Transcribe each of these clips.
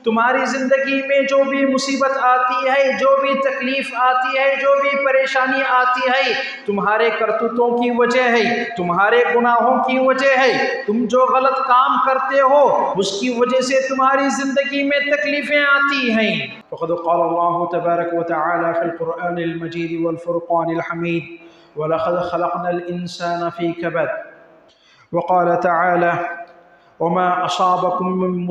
تمہاری زندگی میں جو بھی مصیبت آتی ہے، جو بھی تکلیف آتی ہے، جو بھی پریشانی آتی ہے، تمہارے کرتوتوں کی وجہ ہے، تمہارے گناہوں کی وجہ ہے، تم جو غلط کام کرتے ہو اس کی وجہ سے تمہاری زندگی میں تکلیفیں آتی ہیں۔ وقد قال اللہ تبارک وتعالی فی القرآن المجید والفرقان الحمید وَلَقَدْ خَلَقْنَا الْإِنسَانَ فِي كَبَدٍ وقال تعالى وما أصابكم من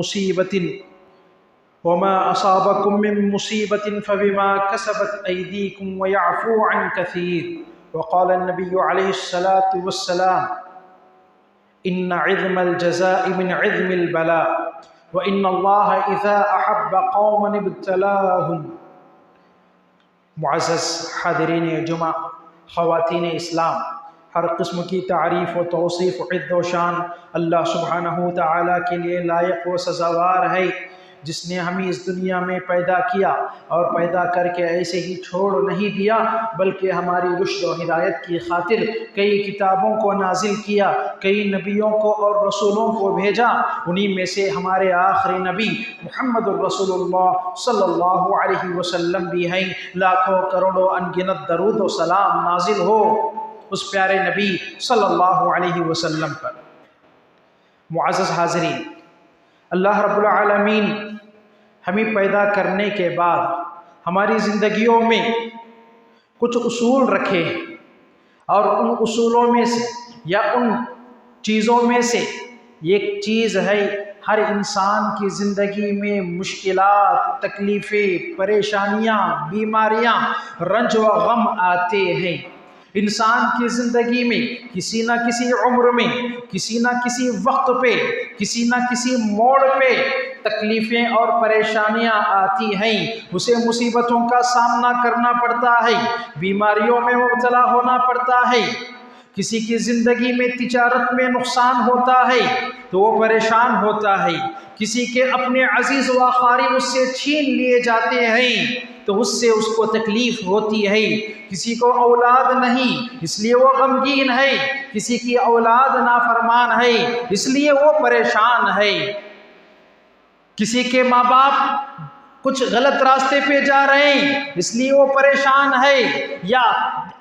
مصيبة فبما كسبت أيديكم ويعفو عن كثير وقال النبي عليه الصلاة والسلام إن عظم الجزاء من عظم البلاء وإن الله إذا أحب قوما ابتلاهم۔ معزز حاضرین جمعہ، خواتین اسلام، ہر قسم کی تعریف و توصیف و عزت و شان اللہ سبحانہ تعالیٰ کے لیے لائق و سزاوار ہے، جس نے ہمیں اس دنیا میں پیدا کیا اور پیدا کر کے ایسے ہی چھوڑ نہیں دیا، بلکہ ہماری رشد و ہدایت کی خاطر کئی کتابوں کو نازل کیا، کئی نبیوں کو اور رسولوں کو بھیجا۔ انہی میں سے ہمارے آخری نبی محمد الرسول اللہ صلی اللہ علیہ وسلم بھی ہیں۔ لاکھوں کروڑوں انگنت درود و سلام نازل ہو اس پیارے نبی صلی اللہ علیہ وسلم پر۔ معزز حاضرین، اللہ رب العالمین ہمیں پیدا کرنے کے بعد ہماری زندگیوں میں کچھ اصول رکھے ہیں، اور ان اصولوں میں سے یا ان چیزوں میں سے ایک چیز ہے، ہر انسان کی زندگی میں مشکلات، تکلیفیں، پریشانیاں، بیماریاں، رنج و غم آتے ہیں۔ انسان کی زندگی میں کسی نہ کسی عمر میں، کسی نہ کسی وقت پہ، کسی نہ کسی موڑ پہ تکلیفیں اور پریشانیاں آتی ہیں، اسے مصیبتوں کا سامنا کرنا پڑتا ہے، بیماریوں میں مبتلا ہونا پڑتا ہے۔ کسی کی زندگی میں تجارت میں نقصان ہوتا ہے تو وہ پریشان ہوتا ہے، کسی کے اپنے عزیز و اقارب اس سے چھین لیے جاتے ہیں تو اس سے اس کو تکلیف ہوتی ہے، کسی کو اولاد نہیں اس لیے وہ غمگین ہے، کسی کی اولاد نافرمان ہے اس لیے وہ پریشان ہے، کسی کے ماں باپ کچھ غلط راستے پہ جا رہے ہیں اس لیے وہ پریشان ہے، یا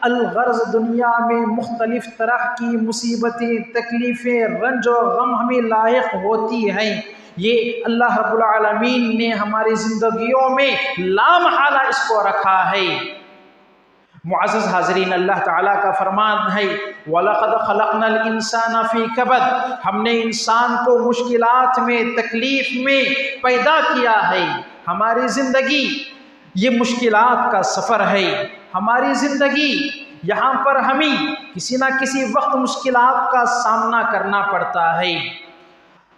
الغرض دنیا میں مختلف طرح کی مصیبتیں، تکلیفیں، رنج و غم ہمیں لاحق ہوتی ہیں۔ یہ اللہ رب العالمین نے ہماری زندگیوں میں لامحالہ اس کو رکھا ہے۔ معزز حاضرین، اللہ تعالیٰ کا فرمان ہے وَلَقَدْ خَلَقْنَا الْإِنسَانَ فِي كَبَدٍ، ہم نے انسان کو مشکلات میں، تکلیف میں پیدا کیا ہے۔ ہماری زندگی یہ مشکلات کا سفر ہے، ہماری زندگی یہاں پر ہمیں کسی نہ کسی وقت مشکلات کا سامنا کرنا پڑتا ہے۔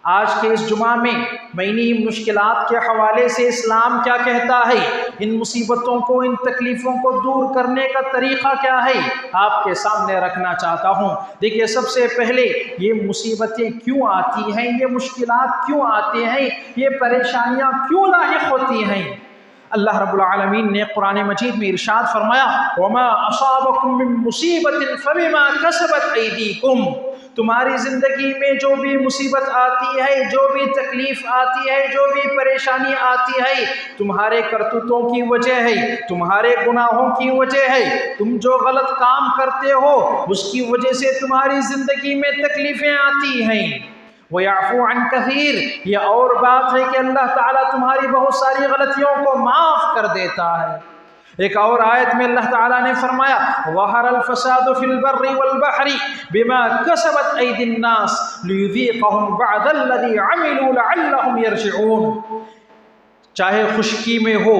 آج کے اس جمعہ میں انہی مشکلات کے حوالے سے اسلام کیا کہتا ہے، ان مصیبتوں کو، ان تکلیفوں کو دور کرنے کا طریقہ کیا ہے، آپ کے سامنے رکھنا چاہتا ہوں۔ دیکھیے، سب سے پہلے یہ مصیبتیں کیوں آتی ہیں، یہ مشکلات کیوں آتے ہیں، یہ پریشانیاں کیوں لاحق ہوتی ہیں۔ اللہ رب العالمین نے قرآن مجید میں ارشاد فرمایا وَمَا أَصَابَكُم مِّن مُّصِيبَةٍ فَبِمَا كَسَبَتْ أَيْدِيكُمْ، تمہاری زندگی میں جو بھی مصیبت آتی ہے، جو بھی تکلیف آتی ہے، جو بھی پریشانی آتی ہے، تمہارے کرتوتوں کی وجہ ہے، تمہارے گناہوں کی وجہ ہے، تم جو غلط کام کرتے ہو اس کی وجہ سے تمہاری زندگی میں تکلیفیں آتی ہیں۔ وَيَعْفُو عَنْ كَثِيرٍ، یہ اور بات ہے کہ اللہ تعالیٰ تمہاری بہت ساری غلطیوں کو معاف کر دیتا ہے۔ ایک اور آیت میں اللہ تعالیٰ نے فرمایا ظَهَرَ الْفَسَادُ فِي الْبَرِّ وَالْبَحْرِ بِمَا كَسَبَتْ أَيْدِي النَّاسِ لِيُذِيقَهُمْ بَعْضَ الَّذِي عَمِلُوا لَعَلَّهُمْ يَرْجِعُونَ، چاہے خشکی میں ہو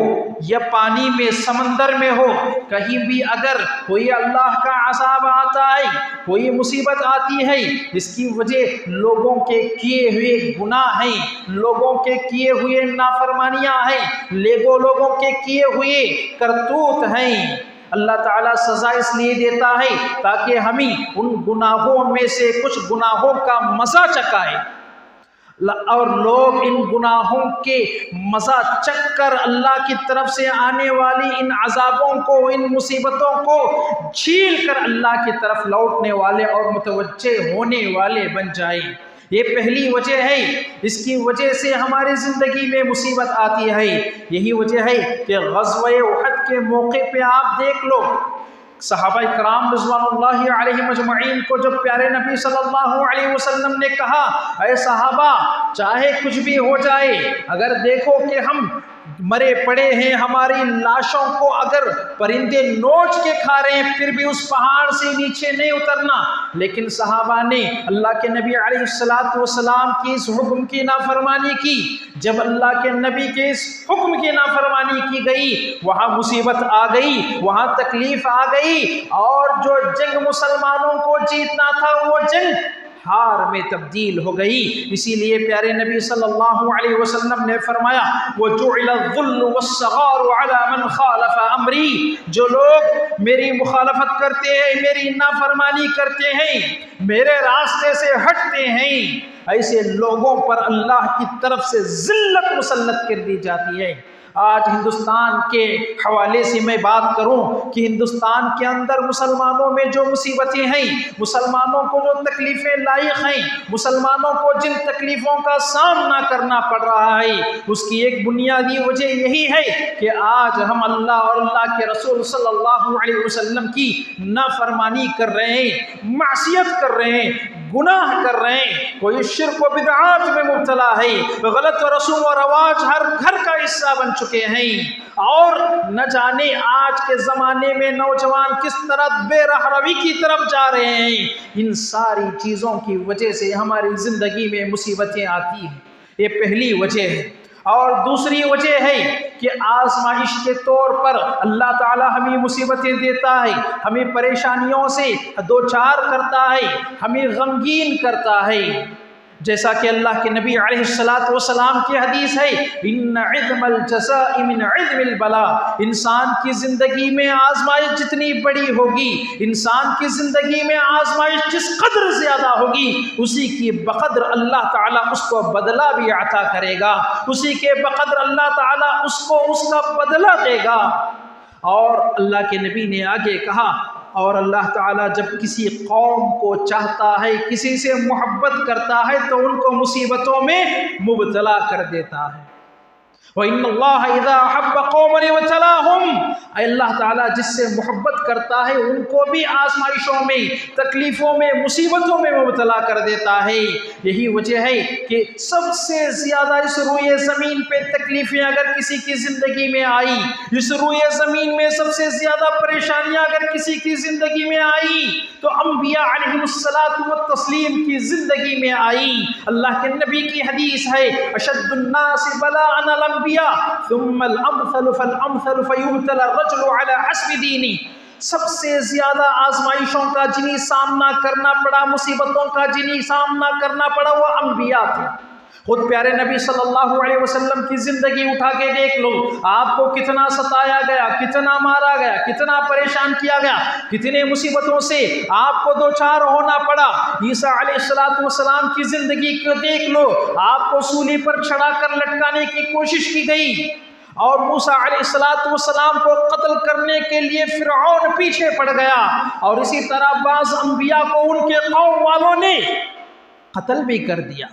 یا پانی میں، سمندر میں ہو، کہیں بھی اگر کوئی اللہ کا عذاب آتا ہے، کوئی مصیبت آتی ہے، اس کی وجہ لوگوں کے کیے ہوئے گناہ ہیں، لوگوں کے کیے ہوئے نافرمانیاں ہیں، لوگوں کے کیے ہوئے کرتوت ہیں۔ اللہ تعالیٰ سزا اس لیے دیتا ہے تاکہ ہمیں ان گناہوں میں سے کچھ گناہوں کا مزہ چکھائے، اور لوگ ان گناہوں کے مزہ چکھ کر اللہ کی طرف سے آنے والی ان عذابوں کو، ان مصیبتوں کو جھیل کر اللہ کی طرف لوٹنے والے اور متوجہ ہونے والے بن جائیں۔ یہ پہلی وجہ ہے، اس کی وجہ سے ہماری زندگی میں مصیبت آتی ہے۔ یہی وجہ ہے کہ غزوہ احد کے موقع پہ آپ دیکھ لو، صحابہ کرام رضوان اللہ علیہ مجمعین کو جب پیارے نبی صلی اللہ علیہ وسلم نے کہا اے صحابہ چاہے کچھ بھی ہو جائے، اگر دیکھو کہ ہم مرے پڑے ہیں، ہماری لاشوں کو اگر پرندے نوچ کے کھا رہے ہیں، پھر بھی اس پہاڑ سے نیچے نہیں اترنا۔ لیکن صحابہ نے اللہ کے نبی علیہ السلام کی اس حکم کی نافرمانی کی۔ جب اللہ کے نبی کے اس حکم کی نافرمانی کی گئی، وہاں مصیبت آ گئی، وہاں تکلیف آ گئی، اور جو جنگ مسلمانوں کو جیتنا تھا وہ جنگ ہار میں تبدیل ہو گئی۔ اسی لیے پیارے نبی صلی اللہ علیہ وسلم نے فرمایا وَجُعِلَ الذُّلُّ وَالصَّغَارُ عَلَى مَنْ خَالَفَ أَمْرِي، جو لوگ میری مخالفت کرتے ہیں، میری نافرمانی کرتے ہیں، میرے راستے سے ہٹتے ہیں، ایسے لوگوں پر اللہ کی طرف سے ذلت مسلط کر دی جاتی ہے۔ آج ہندوستان کے حوالے سے میں بات کروں کہ ہندوستان کے اندر مسلمانوں میں جو مصیبتیں ہیں، مسلمانوں کو جو تکلیفیں لاحق ہیں، مسلمانوں کو جن تکلیفوں کا سامنا کرنا پڑ رہا ہے، اس کی ایک بنیادی وجہ یہی ہے کہ آج ہم اللہ اور اللہ کے رسول صلی اللہ علیہ وسلم کی نافرمانی کر رہے ہیں، معصیت کر رہے ہیں، گناہ کر رہے ہیں، کوئی شرک و بدعات میں مبتلا ہے، غلط رسوم و رواج ہر گھر کا حصہ بن چکے ہیں، اور نہ جانے آج کے زمانے میں نوجوان کس طرح بے راہ روی کی طرف جا رہے ہیں۔ ان ساری چیزوں کی وجہ سے ہماری زندگی میں مصیبتیں آتی ہیں، یہ پہلی وجہ ہے۔ اور دوسری وجہ ہے کہ آزمائش کے طور پر اللہ تعالی ہمیں مصیبتیں دیتا ہے، ہمیں پریشانیوں سے دوچار کرتا ہے، ہمیں غمگین کرتا ہے۔ جیسا کہ اللہ کے نبی علیہ السلام کی حدیث ہے ان عظم الجزاء من عظم البلاء، انسان کی زندگی میں آزمائش جتنی بڑی ہوگی، انسان کی زندگی میں آزمائش جس قدر زیادہ ہوگی، اسی کی بقدر اللہ تعالیٰ اس کو بدلہ بھی عطا کرے گا، اسی کے بقدر اللہ تعالیٰ اس کو اس کا بدلہ دے گا۔ اور اللہ کے نبی نے آگے کہا اور اللہ تعالیٰ جب کسی قوم کو چاہتا ہے، کسی سے محبت کرتا ہے تو ان کو مصیبتوں میں مبتلا کر دیتا ہے۔ وَإِنَّ اللَّهَ إِذَا أَحَبَّ قَوْمًا ابْتَلَاهُمْ، اللہ تعالیٰ جس سے محبت کرتا ہے ان کو بھی آزمائشوں میں، تکلیفوں میں، مصیبتوں میں مبتلا کر دیتا ہے۔ یہی وجہ ہے کہ سب سے زیادہ اس روئے زمین پہ تکلیفیں اگر کسی کی زندگی میں آئی، اس روئے زمین میں سب سے زیادہ پریشانیاں اگر کسی کی زندگی میں آئی تو انبیاء علیہ السلام کی زندگی میں آئی۔ اللہ کے نبی کی حدیث ہے اشد الناس بلاء الانبیاء ثم الامثل فالامثل فیبتلى الرجل على حسب دینی، سب سے زیادہ آزمائشوں کا جنہیں سامنا کرنا پڑا، مصیبتوں کا جنہیں سامنا کرنا پڑا وہ انبیاء تھے۔ خود پیارے نبی صلی اللہ علیہ وسلم کی زندگی اٹھا کے دیکھ لو، آپ کو کتنا ستایا گیا، کتنا مارا گیا، کتنا پریشان کیا گیا، کتنے مصیبتوں سے آپ کو دوچار ہونا پڑا۔ عیسیٰ علیہ السلام کی زندگی کو دیکھ لو، آپ کو سولی پر چڑھا کر لٹکانے کی کوشش کی گئی، اور موسیٰ علیہ السلام کو قتل کرنے کے لیے فرعون پیچھے پڑ گیا، اور اسی طرح بعض انبیاء کو ان کے قوم والوں نے قتل بھی کر دیا۔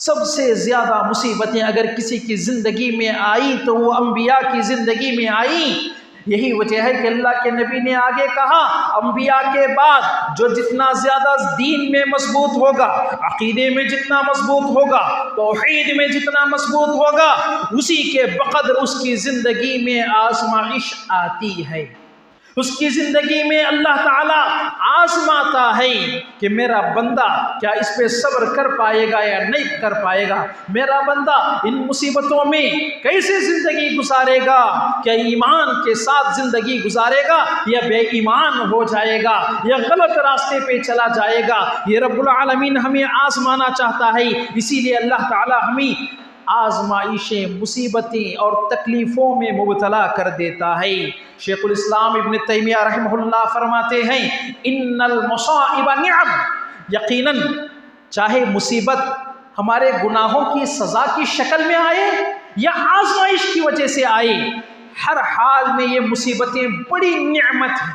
سب سے زیادہ مصیبتیں اگر کسی کی زندگی میں آئی تو وہ انبیاء کی زندگی میں آئی۔ یہی وجہ ہے کہ اللہ کے نبی نے آگے کہا انبیاء کے بعد جو جتنا زیادہ دین میں مضبوط ہوگا، عقیدے میں جتنا مضبوط ہوگا، توحید میں جتنا مضبوط ہوگا، اسی کے بقدر اس کی زندگی میں آزمائش آتی ہے، اس کی زندگی میں اللہ تعالیٰ آزماتا ہے کہ میرا بندہ کیا اس پہ صبر کر پائے گا یا نہیں کر پائے گا، میرا بندہ ان مصیبتوں میں کیسے زندگی گزارے گا، کیا ایمان کے ساتھ زندگی گزارے گا یا بے ایمان ہو جائے گا یا غلط راستے پہ چلا جائے گا۔ یہ رب العالمین ہمیں آزمانا چاہتا ہے، اسی لیے اللہ تعالیٰ ہمیں آزمائشیں، مصیبتیں اور تکلیفوں میں مبتلا کر دیتا ہے۔ شیخ الاسلام ابن تیمیہ رحمہ اللہ فرماتے ہیں ان المصائب نعم، یقیناً چاہے مصیبت ہمارے گناہوں کی سزا کی شکل میں آئے یا آزمائش کی وجہ سے آئے، ہر حال میں یہ مصیبتیں بڑی نعمت ہیں،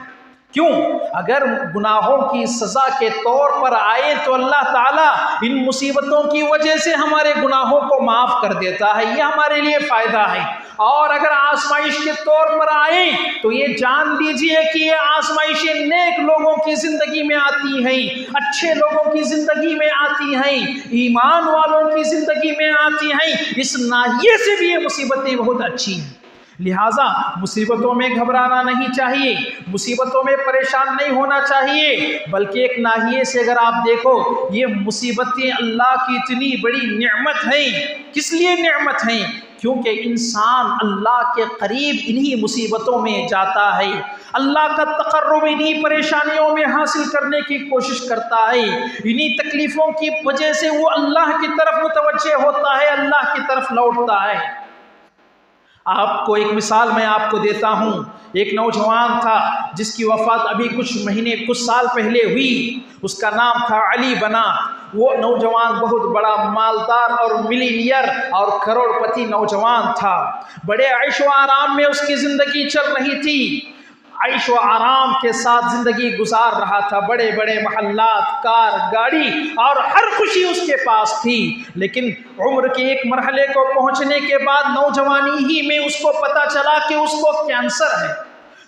کیوں؟ اگر گناہوں کی سزا کے طور پر آئے تو اللہ تعالیٰ ان مصیبتوں کی وجہ سے ہمارے گناہوں کو معاف کر دیتا ہے، یہ ہمارے لیے فائدہ ہے۔ اور اگر آزمائش کے طور پر آئے تو یہ جان لیجئے کہ یہ آزمائشیں نیک لوگوں کی زندگی میں آتی ہیں، اچھے لوگوں کی زندگی میں آتی ہیں، ایمان والوں کی زندگی میں آتی ہیں۔ اس ناحیے سے بھی یہ مصیبتیں بہت اچھی ہیں۔ لہٰذا مصیبتوں میں گھبرانا نہیں چاہیے، مصیبتوں میں پریشان نہیں ہونا چاہیے، بلکہ ایک ناحیے سے اگر آپ دیکھو یہ مصیبتیں اللہ کی اتنی بڑی نعمت ہیں۔ کس لیے نعمت ہیں؟ کیونکہ انسان اللہ کے قریب انہی مصیبتوں میں جاتا ہے، اللہ کا تقرب انہی پریشانیوں میں حاصل کرنے کی کوشش کرتا ہے، انہی تکلیفوں کی وجہ سے وہ اللہ کی طرف متوجہ ہوتا ہے، اللہ کی طرف لوٹتا ہے۔ آپ کو ایک مثال میں آپ کو دیتا ہوں۔ ایک نوجوان تھا جس کی وفات ابھی کچھ سال پہلے ہوئی، اس کا نام تھا علی بنا۔ وہ نوجوان بہت بڑا مالدار اور ملینئر اور کروڑ پتی نوجوان تھا، بڑے عیش و آرام میں اس کی زندگی چل رہی تھی، عیش و آرام کے ساتھ زندگی گزار رہا تھا، بڑے بڑے محلات، کار، گاڑی اور ہر خوشی اس کے پاس تھی۔ لیکن عمر کے ایک مرحلے کو پہنچنے کے بعد نوجوانی ہی میں اس کو پتہ چلا کہ اس کو کینسر ہے،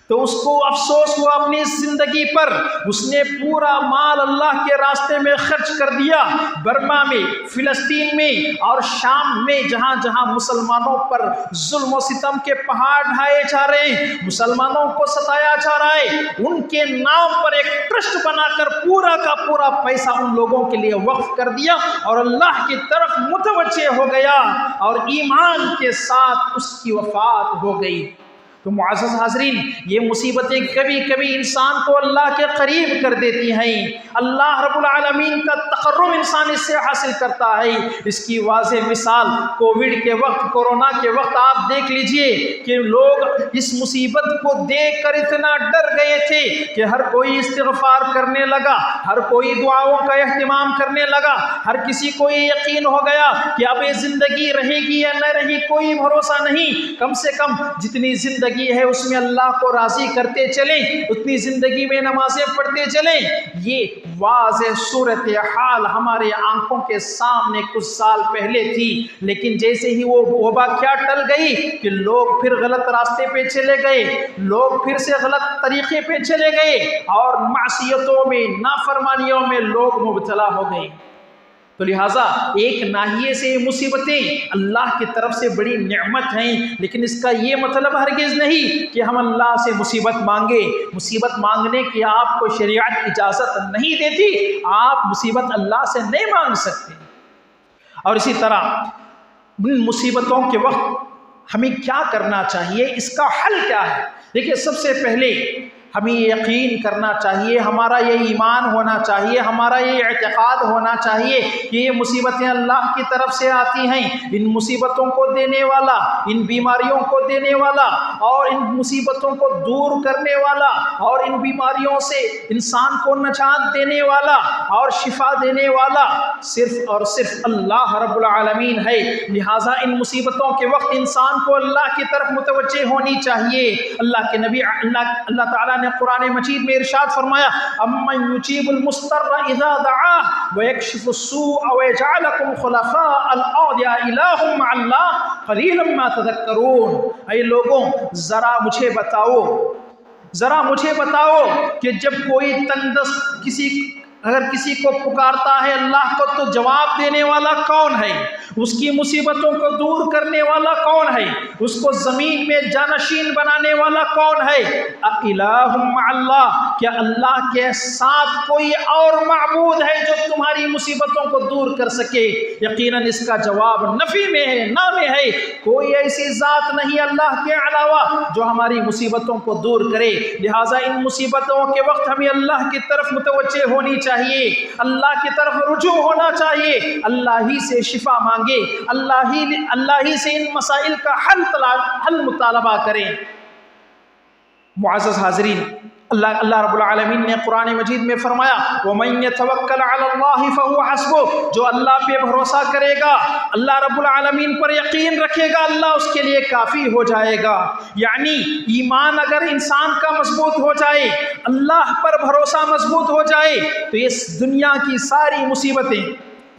تو اس کو افسوس ہوا اپنی زندگی پر۔ اس نے پورا مال اللہ کے راستے میں خرچ کر دیا، برما میں، فلسطین میں اور شام میں، جہاں جہاں مسلمانوں پر ظلم و ستم کے پہاڑ ڈھائے جا رہے ہیں، مسلمانوں کو ستایا جا رہا ہے، ان کے نام پر ایک ٹرسٹ بنا کر پورا کا پورا پیسہ ان لوگوں کے لیے وقف کر دیا اور اللہ کی طرف متوجہ ہو گیا اور ایمان کے ساتھ اس کی وفات ہو گئی۔ تو معزز حاضرین، یہ مصیبتیں کبھی کبھی انسان کو اللہ کے قریب کر دیتی ہیں، اللہ رب العالمین کا تقرب انسان اس سے حاصل کرتا ہے۔ اس کی واضح مثال کووڈ کے وقت، کورونا کے وقت آپ دیکھ لیجئے کہ لوگ اس مصیبت کو دیکھ کر اتنا ڈر گئے تھے کہ ہر کوئی استغفار کرنے لگا، ہر کوئی دعاؤں کا اہتمام کرنے لگا، ہر کسی کو یہ یقین ہو گیا کہ اب یہ زندگی رہے گی یا نہ رہی کوئی بھروسہ نہیں، کم سے کم جتنی زندگی ہے اس میں اللہ کو راضی کرتے چلیں، اتنی زندگی میں نمازیں پڑھتے چلیں۔ یہ واضح صورتحال ہمارے آنکھوں کے سامنے کچھ سال پہلے تھی، لیکن جیسے ہی وہ وبا کیا ٹل گئی کہ لوگ پھر غلط راستے پہ چلے گئے، لوگ پھر سے غلط طریقے پہ چلے گئے اور معصیتوں میں، نافرمانیوں میں لوگ مبتلا ہو گئے۔ تو لہٰذا ایک ناحیے سے یہ مصیبتیں اللہ کی طرف سے بڑی نعمت ہیں، لیکن اس کا یہ مطلب ہرگز نہیں کہ ہم اللہ سے مصیبت مانگے۔ مصیبت مانگنے کی آپ کو شریعت اجازت نہیں دیتی، آپ مصیبت اللہ سے نہیں مانگ سکتے۔ اور اسی طرح ان مصیبتوں کے وقت ہمیں کیا کرنا چاہیے، اس کا حل کیا ہے؟ دیکھیے، سب سے پہلے ہمیں یہ یقین کرنا چاہیے، ہمارا یہ ایمان ہونا چاہیے، ہمارا یہ اعتقاد ہونا چاہیے کہ یہ مصیبتیں اللہ کی طرف سے آتی ہیں۔ ان مصیبتوں کو دینے والا، ان بیماریوں کو دینے والا اور ان مصیبتوں کو دور کرنے والا اور ان بیماریوں سے انسان کو نجات دینے والا اور شفا دینے والا صرف اور صرف اللہ رب العالمین ہے۔ لہٰذا ان مصیبتوں کے وقت انسان کو اللہ کی طرف متوجہ ہونی چاہیے۔ اللہ کے نبی اللہ تعالیٰ نے قرآن مجید میں ارشاد فرمایا، امن یجیب المضطر اذا دعاہ ویکشف السوء ویجعلکم خلفاء الارض الہ مع اللہ قلیلا ما تذکرون۔ اے لوگوں، ذرا مجھے بتاؤ کہ جب کوئی تندرست اگر کسی کو پکارتا ہے اللہ کو تو جواب دینے والا کون ہے؟ اس کی مصیبتوں کو دور کرنے والا کون ہے؟ اس کو زمین میں جانشین بنانے والا کون ہے؟ الہ مع اللہ، کیا اللہ کے ساتھ کوئی اور معبود ہے جو تمہاری مصیبتوں کو دور کر سکے؟ یقیناً اس کا جواب نفی میں ہے، نہ میں ہے۔ کوئی ایسی ذات نہیں اللہ کے علاوہ جو ہماری مصیبتوں کو دور کرے۔ لہٰذا ان مصیبتوں کے وقت ہمیں اللہ کی طرف متوجہ ہونی چاہیے، اللہ کی طرف رجوع ہونا چاہیے، اللہ ہی سے شفا مانگے، اللہ ہی سے ان مسائل کا حل مطالبہ کریں۔ معزز حاضرین، اللہ رب العالمین نے قرآن مجید میں فرمایا وَمَن يَتَوَكَّلْ عَلَى اللَّهِ فَهُوَ حَسْبُهُ، جو اللہ پہ بھروسہ کرے گا، اللہ رب العالمین پر یقین رکھے گا، اللہ اس کے لیے کافی ہو جائے گا۔ یعنی ایمان اگر انسان کا مضبوط ہو جائے، اللہ پر بھروسہ مضبوط ہو جائے، تو اس دنیا کی ساری مصیبتیں،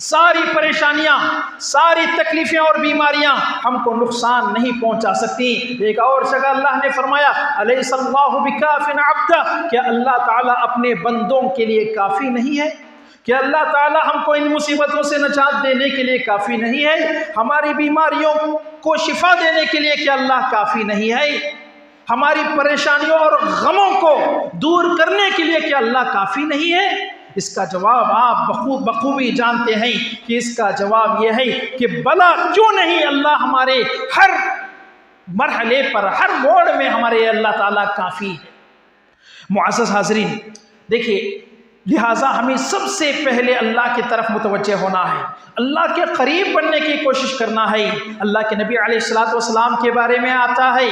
ساری پریشانیاں، ساری تکلیفیں اور بیماریاں ہم کو نقصان نہیں پہنچا سکتی۔ ایک اور جگہ اللہ نے فرمایا الیس اللہ بکاف عبدہ، کہ اللہ تعالیٰ اپنے بندوں کے لیے کافی نہیں ہے؟ کہ اللہ تعالیٰ ہم کو ان مصیبتوں سے نجات دینے کے لیے کافی نہیں ہے؟ ہماری بیماریوں کو شفا دینے کے لیے کیا اللہ کافی نہیں ہے؟ ہماری پریشانیوں اور غموں کو دور کرنے کے لیے کیا اللہ کافی نہیں ہے؟ اس کا جواب آپ بخوبی جانتے ہیں کہ اس کا جواب یہ ہے کہ بلا کیوں نہیں، اللہ ہمارے ہر مرحلے پر، ہر موڑ میں ہمارے اللہ تعالیٰ کافی ہے۔ معزز حاضرین، دیکھیے، لہٰذا ہمیں سب سے پہلے اللہ کی طرف متوجہ ہونا ہے، اللہ کے قریب بننے کی کوشش کرنا ہے۔ اللہ کے نبی علیہ الصلوۃ والسلام کے بارے میں آتا ہے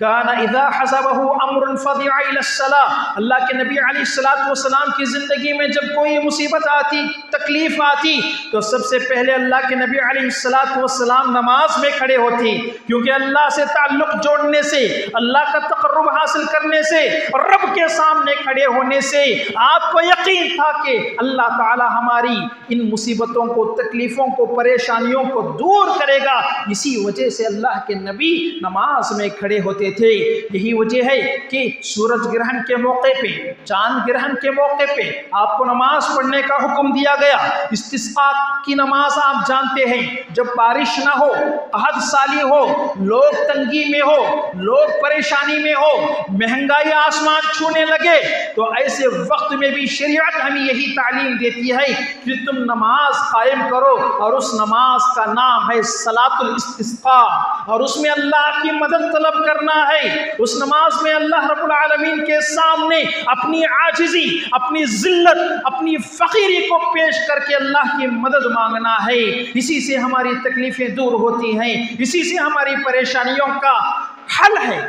کان اذا حسبه امر فزع الى الصلاۃ، اللہ کے نبی علیہ الصلوۃ والسلام کی زندگی میں جب کوئی مصیبت آتی، تکلیف آتی، تو سب سے پہلے اللہ کے نبی علیہ الصلوۃ والسلام نماز میں کھڑے ہوتے، کیونکہ اللہ سے تعلق جوڑنے سے، اللہ کا تقرب حاصل کرنے سے، رب کے سامنے کھڑے ہونے سے آپ کو یقین تھا کہ اللہ تعالی ہماری ان مصیبتوں کو، تکلیفوں کو، پریشانیوں کو دور کرے گا۔ اسی وجہ سے اللہ کے نبی نماز میں کھڑے ہوتے تھے۔ یہی وجہ ہے کہ سورج گرہن کے موقع پہ، چاند گرہن کے موقع پہ آپ کو نماز پڑھنے کا حکم دیا گیا۔ استسقاء کی نماز آپ جانتے ہیں، جب بارش نہ ہو، قحط سالی ہو، لوگ تنگی میں ہو، لوگ پریشانی میں ہو، مہنگائی آسمان چھونے لگے، تو ایسے وقت میں بھی شریعت ہمیں یہی تعلیم دیتی ہے کہ تم نماز قائم کرو، اور اس نماز کا نام ہے صلاۃ الاستسقاء، اور اس میں اللہ کی مدد طلب کرنا ہے۔ اس نماز میں اللہ رب العالمین کے سامنے اپنی عاجزی، اپنی ذلت، اپنی فقیری کو پیش کر کے اللہ کی مدد مانگنا ہے۔ اسی سے ہماری تکلیفیں دور ہوتی ہیں، اسی سے ہماری پریشانیوں کا حل ہے۔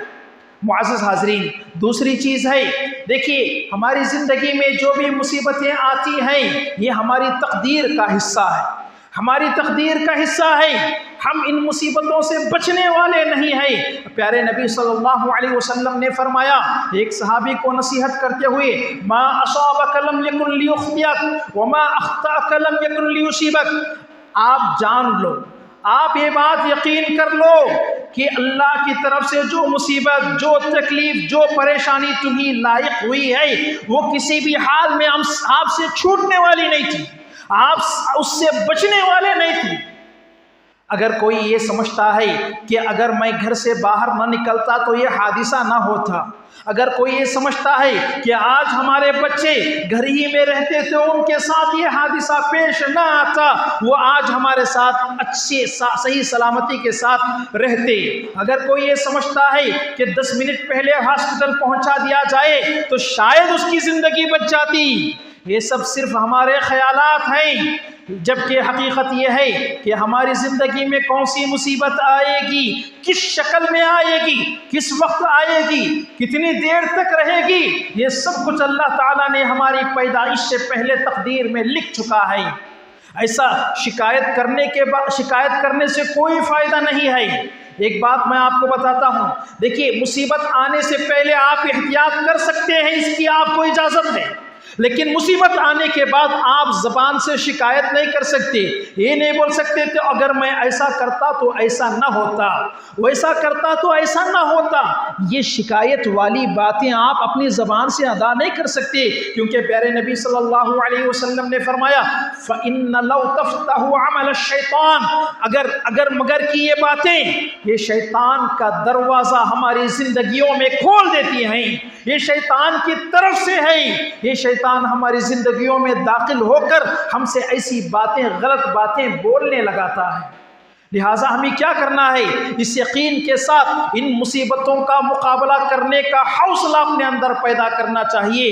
معزز حاضرین، دوسری چیز ہے، دیکھیے، ہماری زندگی میں جو بھی مصیبتیں آتی ہیں یہ ہماری تقدیر کا حصہ ہے، ہماری تقدیر کا حصہ ہے۔ ہم ان مصیبتوں سے بچنے والے نہیں ہیں۔ پیارے نبی صلی اللہ علیہ وسلم نے فرمایا، ایک صحابی کو نصیحت کرتے ہوئے، ما اصابک لم یکن لیخطئک وما اخطأک لم یکن لیصیبک، آپ جان لو، آپ یہ بات یقین کر لو کہ اللہ کی طرف سے جو مصیبت، جو تکلیف، جو پریشانی تمہیں لاحق ہوئی ہے وہ کسی بھی حال میں آپ سے چھوٹنے والی نہیں تھی، آپ اس سے بچنے والے نہیں تھے۔ اگر کوئی یہ سمجھتا ہے کہ اگر میں گھر سے باہر نہ نکلتا تو یہ حادثہ نہ ہوتا، اگر کوئی یہ سمجھتا ہے کہ آج ہمارے بچے گھر ہی میں رہتے تو ان کے ساتھ یہ حادثہ پیش نہ آتا، وہ آج ہمارے ساتھ اچھے صحیح سلامتی کے ساتھ رہتے، اگر کوئی یہ سمجھتا ہے کہ 10 منٹ پہلے ہاسپٹل پہنچا دیا جائے تو شاید اس کی زندگی بچ جاتی، یہ سب صرف ہمارے خیالات ہیں، جبکہ حقیقت یہ ہے کہ ہماری زندگی میں کون سی مصیبت آئے گی، کس شکل میں آئے گی، کس وقت آئے گی، کتنی دیر تک رہے گی، یہ سب کچھ اللہ تعالیٰ نے ہماری پیدائش سے پہلے تقدیر میں لکھ چکا ہے۔ ایسا شکایت کرنے سے کوئی فائدہ نہیں ہے۔ ایک بات میں آپ کو بتاتا ہوں، دیکھیے، مصیبت آنے سے پہلے آپ احتیاط کر سکتے ہیں، اس کی آپ کو اجازت ہے، لیکن مصیبت آنے کے بعد آپ زبان سے شکایت نہیں کر سکتے، یہ نہیں بول سکتے کہ اگر میں ایسا کرتا تو ایسا نہ ہوتا، ویسا کرتا تو ایسا نہ ہوتا۔ یہ شکایت والی باتیں آپ اپنی زبان سے ادا نہیں کر سکتے، کیونکہ پیارے نبی صلی اللہ علیہ وسلم نے فرمایا فَإِنَّ لَوْ تَفْتَحُ عَمَلَ الشَّيْطَانِ، مگر کی یہ باتیں یہ شیطان کا دروازہ ہماری زندگیوں میں کھول دیتی ہیں، یہ شیطان کی طرف سے ہے، یہ شیطان ہماری زندگیوں میں داخل ہو کر ہم سے ایسی باتیں، غلط باتیں بولنے لگاتا ہے۔ لہٰذا ہمیں کیا کرنا ہے؟ اس یقین کے ساتھ ان مصیبتوں کا مقابلہ کرنے کا حوصلہ اپنے اندر پیدا کرنا چاہیے۔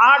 8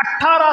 18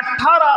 18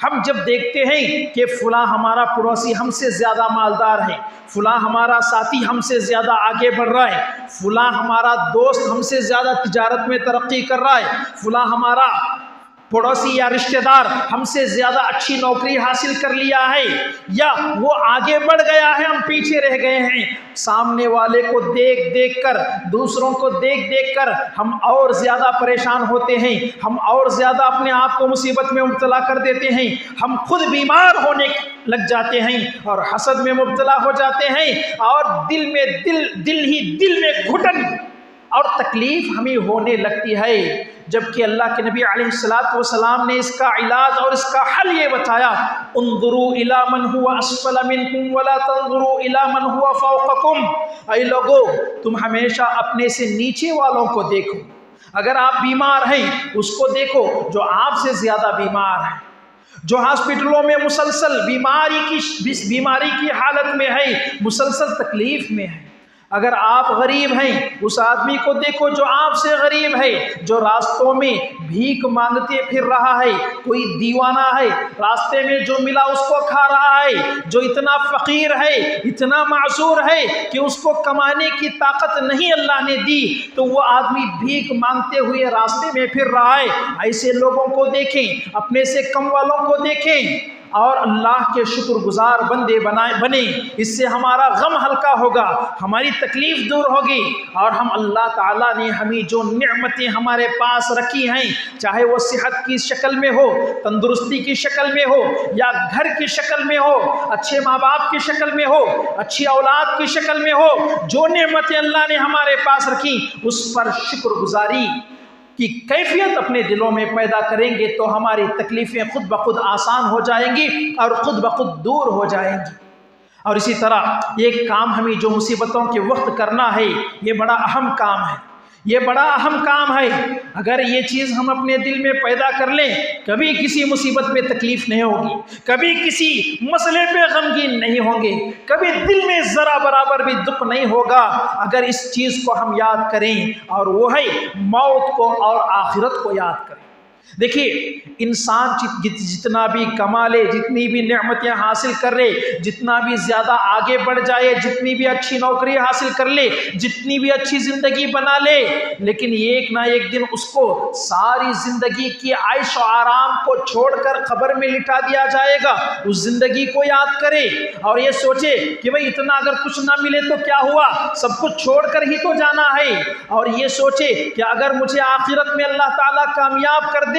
ہم جب دیکھتے ہیں کہ فلاں ہمارا پڑوسی ہم سے زیادہ مالدار ہے، فلاں ہمارا ساتھی ہم سے زیادہ آگے بڑھ رہا ہے، فلاں ہمارا دوست ہم سے زیادہ تجارت میں ترقی کر رہا ہے، فلاں ہمارا پڑوسی یا رشتہ دار ہم سے زیادہ اچھی نوکری حاصل کر لیا ہے، یا وہ آگے بڑھ گیا ہے، ہم پیچھے رہ گئے ہیں، سامنے والے کو دیکھ دیکھ کر، دوسروں کو دیکھ دیکھ کر ہم اور زیادہ پریشان ہوتے ہیں، ہم اور زیادہ اپنے آپ کو مصیبت میں مبتلا کر دیتے ہیں، ہم خود بیمار ہونے لگ جاتے ہیں اور حسد میں مبتلا ہو جاتے ہیں، اور دل میں گھٹن اور تکلیف ہمیں ہونے لگتی ہے، جبکہ اللہ کے نبی علیہ السلام نے اس کا علاج اور اس کا حل یہ بتایا، انظروا الی من هو اسفل منکم ولا تنظروا الی من هو فوقکم، اے لوگو تم ہمیشہ اپنے سے نیچے والوں کو دیکھو، اگر آپ بیمار ہیں اس کو دیکھو جو آپ سے زیادہ بیمار ہے، جو ہاسپٹلوں میں مسلسل بیماری کی حالت میں ہے، مسلسل تکلیف میں ہے، اگر آپ غریب ہیں اس آدمی کو دیکھو جو آپ سے غریب ہے، جو راستوں میں بھیک مانگتے پھر رہا ہے، کوئی دیوانہ ہے راستے میں جو ملا اس کو کھا رہا ہے، جو اتنا فقیر ہے، اتنا معذور ہے کہ اس کو کمانے کی طاقت نہیں اللہ نے دی، تو وہ آدمی بھیک مانگتے ہوئے راستے میں پھر رہا ہے، ایسے لوگوں کو دیکھیں، اپنے سے کم والوں کو دیکھیں اور اللہ کے شکر گزار بندے بنے، اس سے ہمارا غم ہلکا ہوگا، ہماری تکلیف دور ہوگی، اور ہم اللہ تعالیٰ نے ہمیں جو نعمتیں ہمارے پاس رکھی ہیں، چاہے وہ صحت کی شکل میں ہو، تندرستی کی شکل میں ہو، یا گھر کی شکل میں ہو، اچھے ماں باپ کی شکل میں ہو، اچھی اولاد کی شکل میں ہو، جو نعمتیں اللہ نے ہمارے پاس رکھی اس پر شکر گزاری کی کیفیت اپنے دلوں میں پیدا کریں گے تو ہماری تکلیفیں خود بخود آسان ہو جائیں گی اور خود بخود دور ہو جائیں گی۔ اور اسی طرح یہ کام ہمیں جو مصیبتوں کے وقت کرنا ہے یہ بڑا اہم کام ہے، یہ بڑا اہم کام ہے، اگر یہ چیز ہم اپنے دل میں پیدا کر لیں کبھی کسی مصیبت پہ تکلیف نہیں ہوگی، کبھی کسی مسئلے پہ غمگین نہیں ہوں گے، کبھی دل میں ذرا برابر بھی دکھ نہیں ہوگا، اگر اس چیز کو ہم یاد کریں، اور وہ ہے موت کو اور آخرت کو یاد کریں۔ دیکھیے انسان جتنا بھی کما لے، جتنی بھی نعمتیں حاصل کر لے، جتنا بھی زیادہ آگے بڑھ جائے، جتنی بھی اچھی نوکری حاصل کر لے، جتنی بھی اچھی زندگی بنا لے، لیکن ایک نہ ایک دن اس کو ساری زندگی کی عیش و آرام کو چھوڑ کر قبر میں لٹا دیا جائے گا۔ اس زندگی کو یاد کرے اور یہ سوچے کہ بھئی اتنا اگر کچھ نہ ملے تو کیا ہوا، سب کچھ چھوڑ کر ہی تو جانا ہے، اور یہ سوچے کہ اگر مجھے آخرت میں اللہ تعالیٰ کامیاب کر دے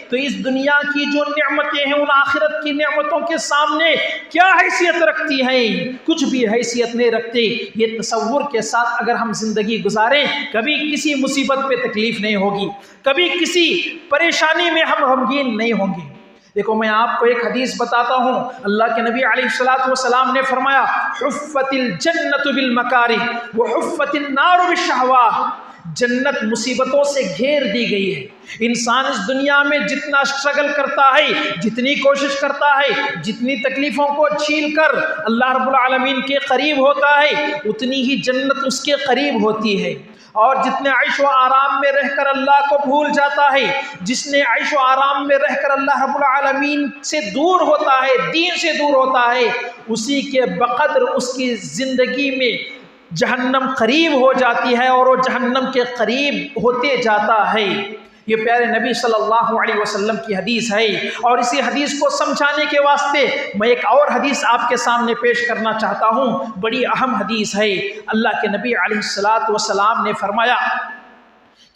تو اس دنیا کی جو نعمتیں ہیں ان آخرت کی نعمتوں کے سامنے کیا حیثیت رکھتی ہیں، کچھ بھی حیثیت نہیں رکھتے۔ یہ تصور کے ساتھ اگر ہم زندگی گزاریں کبھی کسی مصیبت پہ تکلیف نہیں ہوگی، کبھی کسی پریشانی میں ہم غمگین نہیں ہوں گے۔ دیکھو میں آپ کو ایک حدیث بتاتا ہوں، اللہ کے نبی علیہ السلام نے فرمایا حفت الجنت بالمکارہ وحفت النار بالشہوات، جنت مصیبتوں سے گھیر دی گئی ہے۔ انسان اس دنیا میں جتنا اسٹرگل کرتا ہے، جتنی کوشش کرتا ہے، جتنی تکلیفوں کو جھیل کر اللہ رب العالمین کے قریب ہوتا ہے، اتنی ہی جنت اس کے قریب ہوتی ہے، اور جتنے عیش و آرام میں رہ کر اللہ کو بھول جاتا ہے، جس نے عیش و آرام میں رہ کر اللہ رب العالمین سے دور ہوتا ہے، دین سے دور ہوتا ہے، اسی کے بقدر اس کی زندگی میں جہنم قریب ہو جاتی ہے اور وہ جہنم کے قریب ہوتے جاتا ہے۔ یہ پیارے نبی صلی اللہ علیہ وسلم کی حدیث ہے، اور اسی حدیث کو سمجھانے کے واسطے میں ایک اور حدیث آپ کے سامنے پیش کرنا چاہتا ہوں، بڑی اہم حدیث ہے۔ اللہ کے نبی علیہ السلام نے فرمایا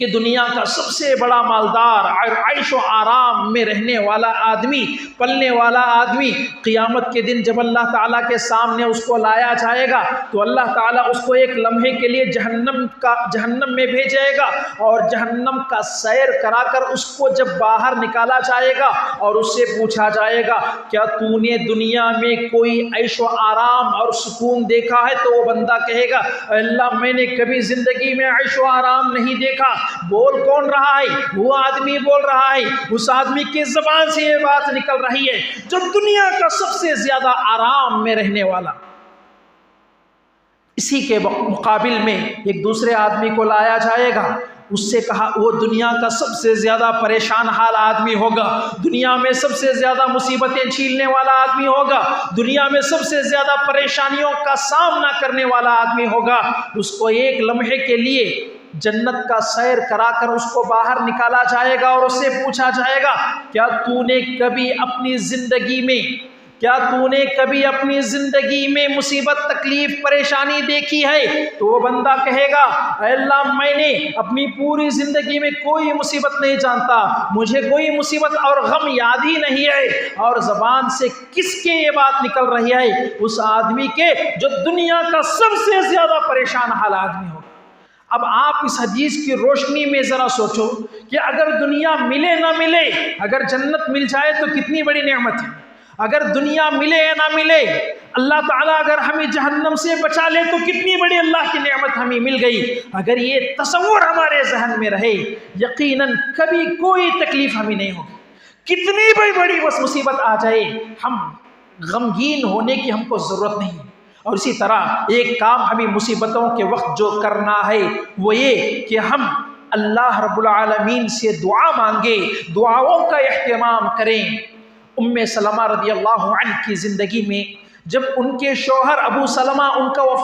کہ دنیا کا سب سے بڑا مالدار اور عیش و آرام میں رہنے والا آدمی، پلنے والا آدمی، قیامت کے دن جب اللہ تعالیٰ کے سامنے اس کو لایا جائے گا تو اللہ تعالیٰ اس کو ایک لمحے کے لیے جہنم میں بھیجے گا، اور جہنم کا سیر کرا کر اس کو جب باہر نکالا جائے گا اور اس سے پوچھا جائے گا کیا تو نے دنیا میں کوئی عیش و آرام اور سکون دیکھا ہے، تو وہ بندہ کہے گا اللہ میں نے کبھی زندگی میں عیش و آرام نہیں دیکھا۔ بول کون رہا ہے؟ وہ آدمی بول رہا ہے، اس آدمی کی زبان سے یہ بات نکل رہی ہے جو دنیا کا سب سے زیادہ آرام میں رہنے والا۔ اسی کے مقابل میں ایک دوسرے آدمی کو لایا جائے گا، اس سے کہا وہ دنیا کا سب سے زیادہ پریشان حال آدمی ہوگا، دنیا میں سب سے زیادہ مصیبتیں جھیلنے والا آدمی ہوگا، دنیا میں سب سے زیادہ پریشانیوں کا سامنا کرنے والا آدمی ہوگا۔ اس کو ایک لمحے کے لیے جنت کا سیر کرا کر اس کو باہر نکالا جائے گا اور اس سے پوچھا جائے گا کیا تو نے کبھی اپنی زندگی میں مصیبت تکلیف پریشانی دیکھی ہے؟ تو وہ بندہ کہے گا اے اللہ میں نے اپنی پوری زندگی میں کوئی مصیبت نہیں جانتا، مجھے کوئی مصیبت اور غم یاد ہی نہیں ہے۔ اور زبان سے کس کے یہ بات نکل رہی ہے؟ اس آدمی کے جو دنیا کا سب سے زیادہ پریشان حال آدمی ہو۔ اب آپ اس حدیث کی روشنی میں ذرا سوچو کہ اگر دنیا ملے نہ ملے، اگر جنت مل جائے تو کتنی بڑی نعمت ہے۔ اگر دنیا ملے یا نہ ملے، اللہ تعالیٰ اگر ہمیں جہنم سے بچا لے تو کتنی بڑی اللہ کی نعمت ہمیں مل گئی۔ اگر یہ تصور ہمارے ذہن میں رہے، یقیناً کبھی کوئی تکلیف ہمیں نہیں ہوگی۔ کتنی بڑی بس مصیبت آ جائے، ہم غمگین ہونے کی ہم کو ضرورت نہیں۔ اور اسی طرح ایک کام ہمیں مصیبتوں کے وقت جو کرنا ہے وہ یہ کہ ہم اللہ رب العالمین سے دعا مانگے، دعاؤں کا اہتمام کریں۔ سلمہ رضی اللہ عنہ کی زندگی میں جب ان کے شوہر ابو سلمہ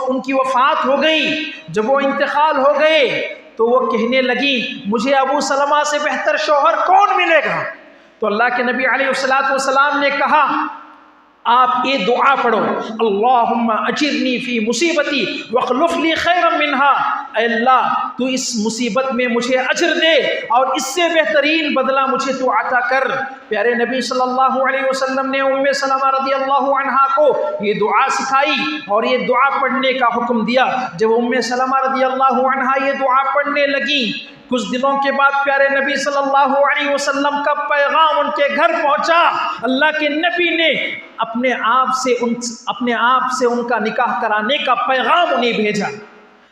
ان کی وفات ہو گئی، جب وہ انتقال ہو گئے تو وہ کہنے لگی مجھے ابو سلمہ سے بہتر شوہر کون ملے گا؟ تو اللہ کے نبی علیہ الصلوۃ والسلام نے کہا آپ یہ دعا پڑھو، اللہم اجرنی فی مصیبتی واخلف لی خیرا منہا، اے اللہ تو اس مصیبت میں مجھے اجر دے اور اس سے بہترین بدلہ مجھے تو عطا کر۔ پیارے نبی صلی اللہ علیہ وسلم نے سلمہ رضی اللہ عنہا کو یہ دعا سکھائی اور یہ دعا پڑھنے کا حکم دیا۔ جب سلمہ رضی اللہ عنہا یہ دعا پڑھنے لگی، کچھ دنوں کے بعد پیارے نبی صلی اللہ علیہ وسلم کا پیغام ان کے گھر پہنچا۔ اللہ کے نبی نے اپنے آپ سے ان کا نکاح کرانے کا پیغام انہیں بھیجا۔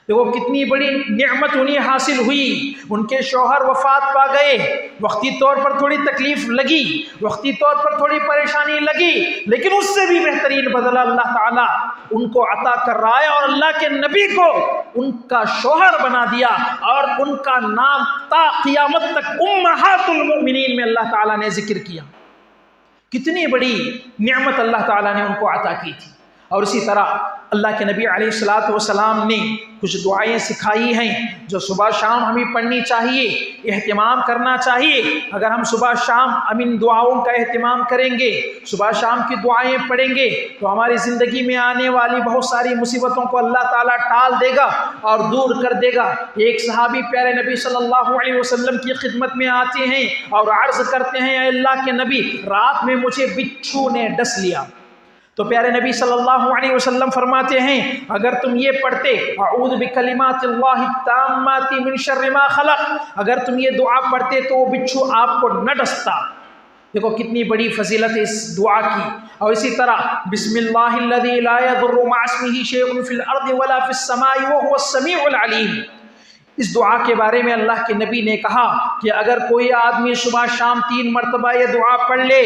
دیکھو کتنی بڑی نعمت انہیں حاصل ہوئی۔ ان کے شوہر وفات پا گئے، وقتی طور پر تھوڑی تکلیف لگی، وقتی طور پر تھوڑی پریشانی لگی، لیکن اس سے بھی بہترین بدلہ اللہ تعالیٰ ان کو عطا کر رہا ہے اور اللہ کے نبی کو ان کا شوہر بنا دیا اور ان کا نام تا قیامت تک امہات المؤمنین میں اللہ تعالیٰ نے ذکر کیا۔ کتنی بڑی نعمت اللہ تعالیٰ نے ان کو عطا کی تھی۔ اور اسی طرح اللہ کے نبی علیہ الصلوۃ والسلام نے کچھ دعائیں سکھائی ہیں جو صبح شام ہمیں پڑھنی چاہیے، اہتمام کرنا چاہیے۔ اگر ہم صبح شام ان دعاؤں کا اہتمام کریں گے، صبح شام کی دعائیں پڑھیں گے تو ہماری زندگی میں آنے والی بہت ساری مصیبتوں کو اللہ تعالیٰ ٹال دے گا اور دور کر دے گا۔ ایک صحابی پیارے نبی صلی اللہ علیہ وسلم کی خدمت میں آتے ہیں اور عرض کرتے ہیں اے اللہ کے نبی رات میں مجھے بچھو نے ڈس لیا۔ تو پیارے نبی صلی اللہ علیہ وسلم فرماتے ہیں اگر تم یہ پڑھتے اعوذ بکلمات اللہ التامات من شر ما خلق، اگر تم یہ دعا پڑھتے تو وہ بچھو آپ کو نہ ڈستا۔ دیکھو کتنی بڑی فضیلت ہے اس دعا کی۔ اور اسی طرح بسم اللہ الذی لا یضر مع اسمہ شیء فی الارض ولا فی السماء وهو السمیع العلیم۔ اس دعا کے بارے میں اللہ کے نبی نے کہا کہ اگر کوئی آدمی صبح شام 3 مرتبہ یہ دعا پڑھ لے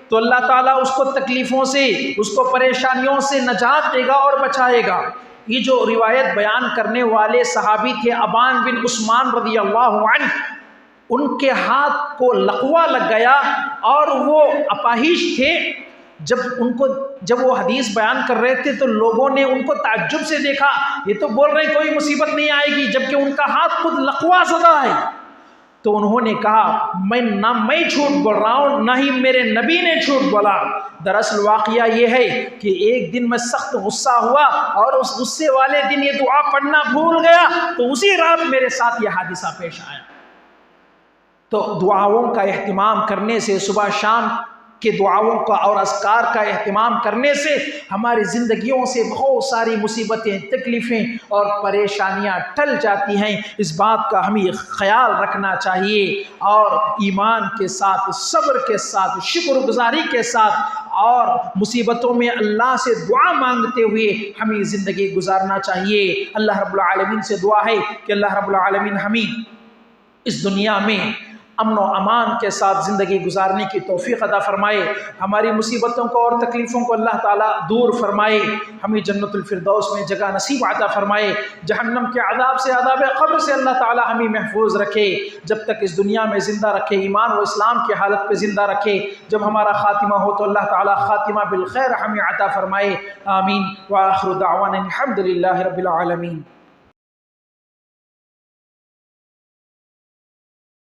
تو اللہ تعالیٰ اس کو تکلیفوں سے، اس کو پریشانیوں سے نجات دے گا اور بچائے گا۔ یہ جو روایت بیان کرنے والے صحابی تھے ابان بن عثمان رضی اللہ عنہ، ان کے ہاتھ کو لقوہ لگ گیا اور وہ اپاہج تھے۔ جب وہ حدیث بیان کر رہے تھے تو لوگوں نے ان کو تعجب سے دیکھا، یہ تو بول رہے کوئی مصیبت نہیں آئے گی جبکہ ان کا ہاتھ خود لقوہ زدہ ہے۔ تو انہوں نے کہا نہ میں جھوٹ بول رہا ہوں نہ ہی میرے نبی نے جھوٹ بولا۔ دراصل واقعہ یہ ہے کہ ایک دن میں سخت غصہ ہوا اور اس غصے والے دن یہ دعا پڑھنا بھول گیا تو اسی رات میرے ساتھ یہ حادثہ پیش آیا۔ تو دعاؤں کا اہتمام کرنے سے، صبح شام کے دعاؤں کا اور اذکار کا اہتمام کرنے سے ہماری زندگیوں سے بہت ساری مصیبتیں، تکلیفیں اور پریشانیاں ٹل جاتی ہیں۔ اس بات کا ہمیں خیال رکھنا چاہیے اور ایمان کے ساتھ، صبر کے ساتھ، شکر گزاری کے ساتھ اور مصیبتوں میں اللہ سے دعا مانگتے ہوئے ہمیں زندگی گزارنا چاہیے۔ اللہ رب العالمین سے دعا ہے کہ اللہ رب العالمین ہمیں اس دنیا میں امن و امان کے ساتھ زندگی گزارنے کی توفیق عطا فرمائے، ہماری مصیبتوں کو اور تکلیفوں کو اللہ تعالیٰ دور فرمائے، ہمیں جنت الفردوس میں جگہ نصیب عطا فرمائے، جہنم کے عذاب سے عذاب قبر سے اللہ تعالیٰ ہمیں محفوظ رکھے، جب تک اس دنیا میں زندہ رکھے، ایمان و اسلام کی حالت پہ زندہ رکھے، جب ہمارا خاتمہ ہو تو اللہ تعالیٰ خاتمہ بالخیر ہمیں عطا فرمائے، آمین۔ وآخر دعوانا الحمد للہ رب العالمین۔